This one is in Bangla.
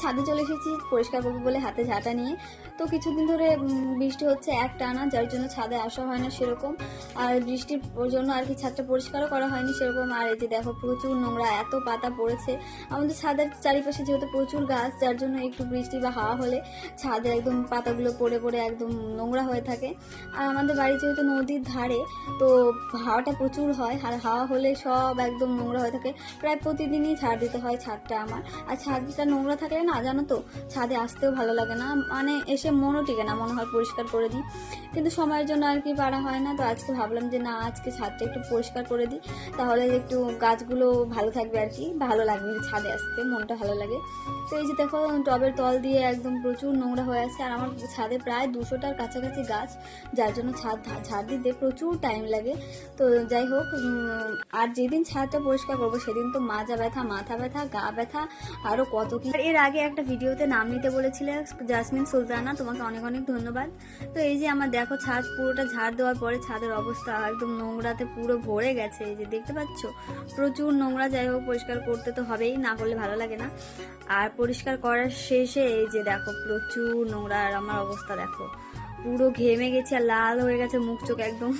ছাদে চলে এসেছি পরিষ্কার করবো বলে হাতে ঝাঁটা নিয়ে। তো কিছুদিন ধরে বৃষ্টি হচ্ছে একটানা, যার জন্য ছাদে আসা হয় না সেরকম। আর বৃষ্টির জন্য আর কি ছাদটা পরিষ্কারও করা হয়নি সেরকম। আর এই যে দেখো প্রচুর নোংরা, এত পাতা পড়েছে আমাদের ছাদের চারিপাশে, যেহেতু প্রচুর গাছ, যার জন্য একটু বৃষ্টি বা হাওয়া হলে ছাদে একদম পাতাগুলো পড়ে পড়ে একদম নোংরা হয়ে থাকে। আর আমাদের বাড়ি যেহেতু নদীর ধারে, তো হাওয়াটা প্রচুর হয়, আর হাওয়া হলে সব একদম নোংরা হয়ে থাকে। প্রায় প্রতিদিনই ঝাড় দিতে হয় ছাদটা আমার। আর ছাদটা নোংরা থাকলে না, জানো তো, ছাদে আসতেও ভালো লাগে না, মানে এসে মনও টিকে না, মনে হয় পরিষ্কার করে দিই, কিন্তু সময়ের জন্য আর কি পারা হয় না। তো আজকে ভাবলাম যে না, আজকে ছাদটা একটু পরিষ্কার করে দিই, তাহলে একটু গাছগুলো ভালো থাকবে আর কি, ভালো লাগবে ছাদে আসতে, মনটা ভালো লাগে। তো এই যে দেখো টবের তল দিয়ে একদম প্রচুর নোংরা হয়ে আছে। আর আমার ছাদে প্রায় 200টার কাছাকাছি গাছ, যার জন্য ছাদ ঝাড় দিতে প্রচুর টাইম লাগে। তো যাই হোক, আর যেদিন ছাদটা পরিষ্কার করবো সেদিন তো মাজা ব্যথা, মাথা ব্যথা, গা ব্যথা, আরও কত কি। এর আগে একটা ভিডিওতে নাম নিতে বলেছিলে জাসমিন সুলতানা, তোমাকে অনেক অনেক ধন্যবাদ। তো এই যে আমার দেখো ছাদ পুরোটা ঝাড় দেওয়ার পরে ছাদের অবস্থা একদম নোংরাতে পুরো ভরে গেছে, এই যে দেখতে পাচ্ছ প্রচুর নোংরা। যাই হোক, পরিষ্কার করতে তো হবেই, না করলে ভালো লাগে না। আর পরিষ্কার করার শেষে এই যে দেখো প্রচুর নোংরা, আর আমার অবস্থা দেখো পুরো ঘেমে গেছে আর লাল হয়ে গেছে মুখ চোখ একদম।